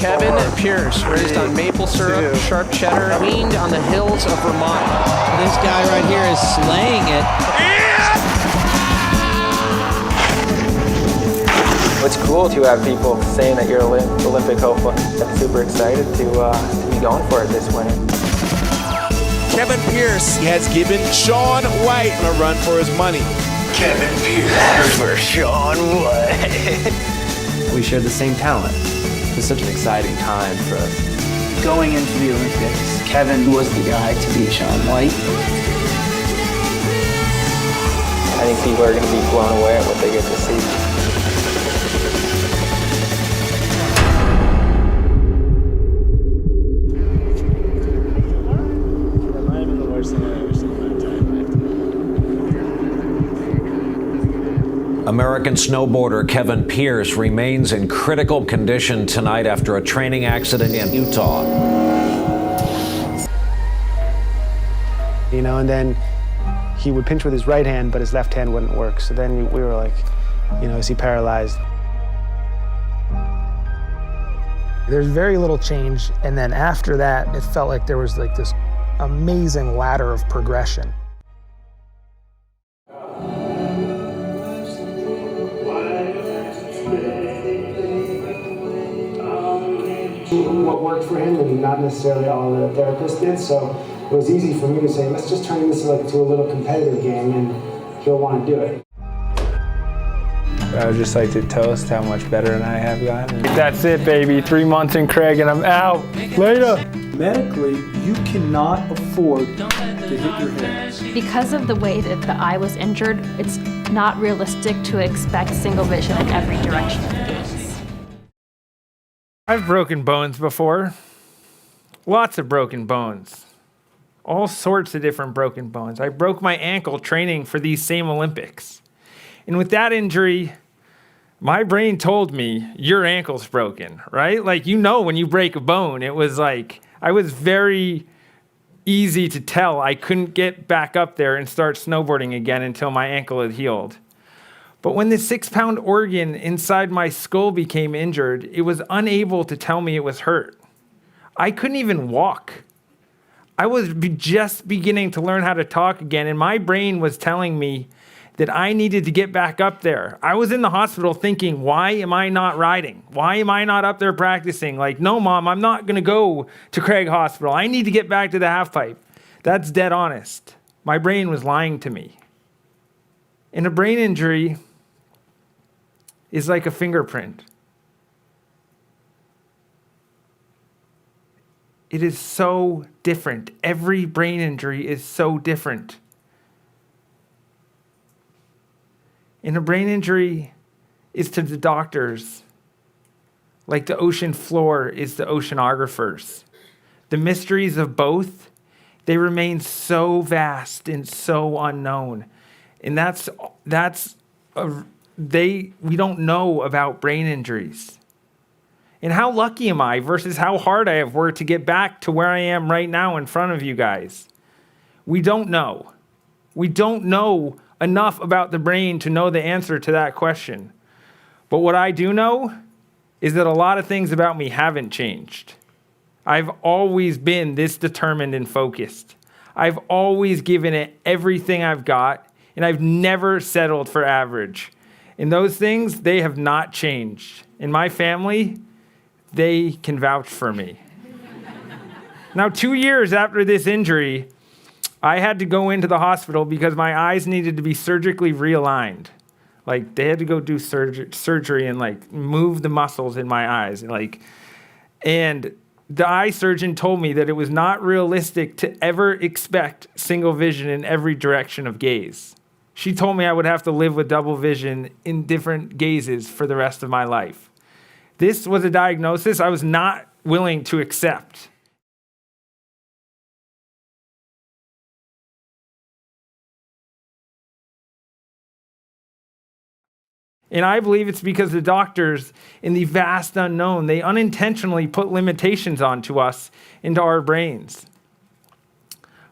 Kevin Pearce, raised on maple syrup, sharp cheddar, weaned on the hills of Vermont. This guy right here is slaying it. It's cool to have people saying that you're an Olympic hopeful. I'm super excited to be going for it this winter. Kevin Pearce has given Shaun White a run for his money. Kevin Pearce for Shaun White. We share the same talent. It's such an exciting time for us. Going into the Olympics, Kevin was the guy to beat Shaun White. I think people are going to be blown away at what they get to see. American snowboarder Kevin Pearce remains in critical condition tonight after a training accident in Utah. You know, and then he would pinch with his right hand, but his left hand wouldn't work. So then we were like, you know, is he paralyzed? There's very little change, and then after that, it felt like there was like this amazing ladder of progression. What worked for him and not necessarily all the therapists did, so it was easy for me to say, let's just turn this like to a little competitive game and he'll want to do it. I would just like to toast how much better than I have gotten. That's it, baby. 3 months in Craig and I'm out. Later. Medically, you cannot afford to hit your head. Because of the way that the eye was injured, it's not realistic to expect single vision in every direction of the gaze. I've broken bones before. Lots of broken bones. All sorts of different broken bones. I broke my ankle training for these same Olympics. And with that injury, my brain told me, your ankle's broken, right? Like, you know, when you break a bone, it was like, I was very easy to tell I couldn't get back up there and start snowboarding again until my ankle had healed. But when the 6-pound organ inside my skull became injured, it was unable to tell me it was hurt. I couldn't even walk. I was just beginning to learn how to talk again, and my brain was telling me that I needed to get back up there. I was in the hospital thinking, why am I not riding? Why am I not up there practicing? Like, no, Mom, I'm not going to go to Craig Hospital. I need to get back to the half pipe. That's dead honest. My brain was lying to me. And a brain injury is like a fingerprint. It is so different. Every brain injury is so different. And a brain injury is to the doctors like the ocean floor is the oceanographers. The mysteries of both, they remain so vast and so unknown. And we don't know about brain injuries. And how lucky am I versus how hard I have worked to get back to where I am right now in front of you guys? We don't know. We don't know enough about the brain to know the answer to that question. But what I do know is that a lot of things about me haven't changed. I've always been this determined and focused. I've always given it everything I've got, and I've never settled for average. And those things, they have not changed. In my family, they can vouch for me. Now, 2 years after this injury, I had to go into the hospital because my eyes needed to be surgically realigned. Like, they had to go do surgery and, like, move the muscles in my eyes. And the eye surgeon told me that it was not realistic to ever expect single vision in every direction of gaze. She told me I would have to live with double vision in different gazes for the rest of my life. This was a diagnosis I was not willing to accept. And I believe it's because the doctors in the vast unknown, they unintentionally put limitations onto us into our brains.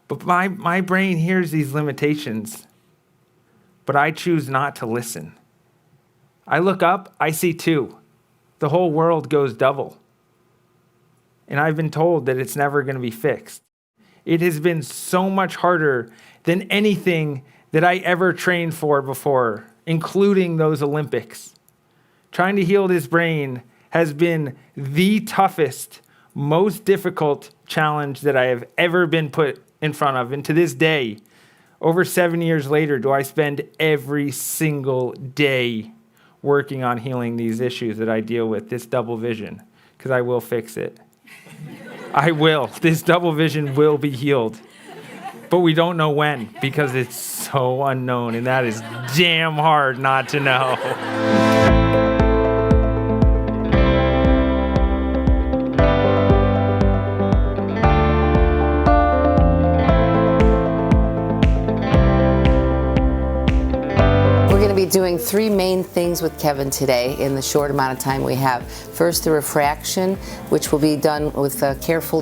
But my brain hears these limitations, but I choose not to listen. I look up, I see 2. The whole world goes double. And I've been told that it's never going to be fixed. It has been so much harder than anything that I ever trained for before, including those Olympics. Trying to heal this brain has been the toughest, most difficult challenge that I have ever been put in front of. And to this day, over 7 years later, do I spend every single day working on healing these issues that I deal with, this double vision, because I will fix it. I will. This double vision will be healed. But we don't know when, because it's so unknown, and that is damn hard not to know. Doing three main things with Kevin today in the short amount of time we have. First, the refraction, which will be done with a careful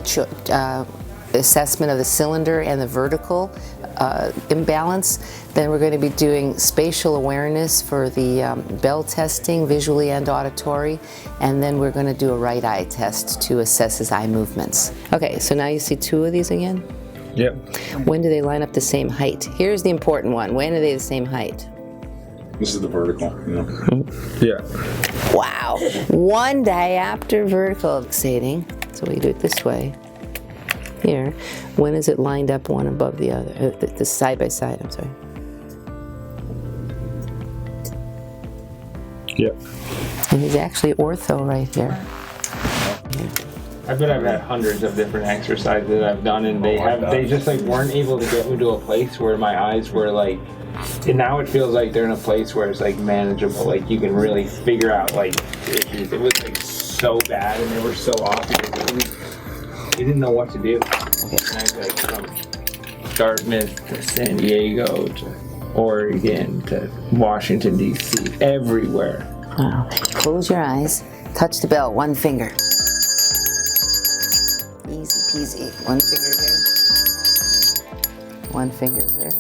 assessment of the cylinder and the vertical imbalance. Then we're going to be doing spatial awareness for the bell testing, visually and auditory. And then we're going to do a right eye test to assess his eye movements. Okay, so now you see two of these again? Yep. When do they line up the same height? Here's the important one. When are they the same height? This is the vertical, you know? Yeah. Wow. One diopter vertical. Exciting. So we do it this way. Here. When is it lined up one above the other? The side by side, I'm sorry. Yep. And he's actually ortho right here. I bet I've had hundreds of different exercises that I've done, and they just like weren't able to get me to a place where my eyes were like, and now it feels like they're in a place where it's like manageable, like you can really figure out like issues. It was like so bad and they were so off because you didn't know what to do. Okay. And I was like from Dartmouth to San Diego to Oregon to Washington DC, everywhere. Wow. Close your eyes, touch the bell, one finger. Easy peasy. One finger here. One finger here.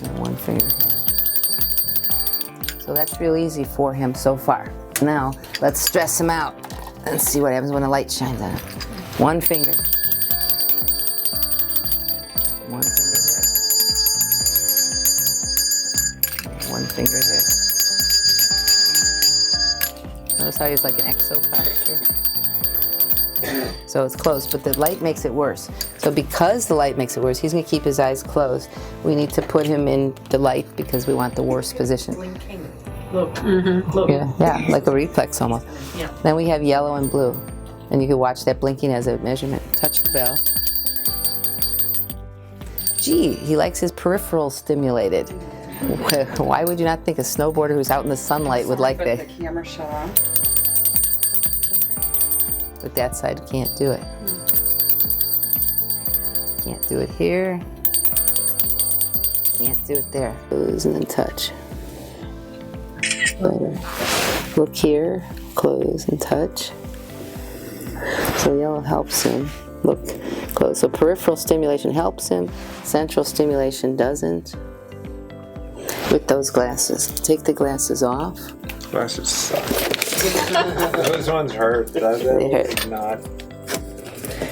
And one finger here. So that's real easy for him so far. Now, let's stress him out and see what happens when the light shines on him. One finger. One finger here. One finger here. Notice how he's like an exo posture. So it's closed, but the light makes it worse. So because the light makes it worse, he's going to keep his eyes closed. We need to put him in the light because we want the worst position. Look. Look. Yeah, like a reflex almost. Yeah. Then we have yellow and blue. And you can watch that blinking as a measurement. Touch the bell. Gee, he likes his peripheral stimulated. Why would you not think a snowboarder who's out in the sunlight would like that? The camera shut off. But that side can't do it. Can't do it here. Can't do it there. Close and then touch. Better. Look here, close and touch. So yellow helps him. Look, close. So peripheral stimulation helps him. Central stimulation doesn't. With those glasses. Take the glasses off. Glasses suck. Those ones hurt. They hurt. Not.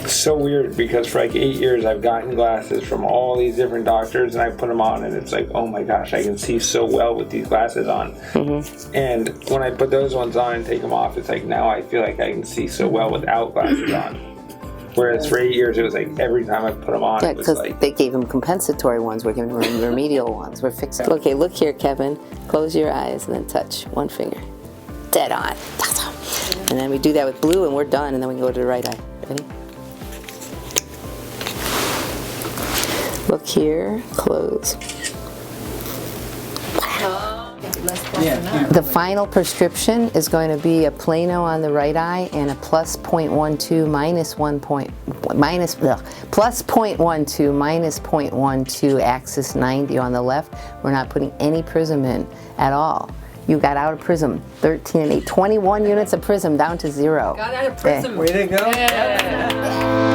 It's so weird because for like 8 years I've gotten glasses from all these different doctors and I put them on and it's like, oh my gosh, I can see so well with these glasses on. Mm-hmm. And when I put those ones on and take them off, it's like now I feel like I can see so well without glasses on. Whereas for 8 years it was like every time I put them on, it was because like... they gave him compensatory ones, we're giving him remedial ones, we're fixing. Okay, look here, Kevin. Close your eyes and then touch one finger. Dead on. And then we do that with blue and we're done, and then we go to the right eye. Ready? Look here, close. The final prescription is going to be a plano on the right eye and a plus 0.12 minus 0.12 axis 90 on the left. We're not putting any prism in at all. You got out of prism, 13 and 8, 21 units of prism down to 0. Got out of prism. Way to go. Yeah.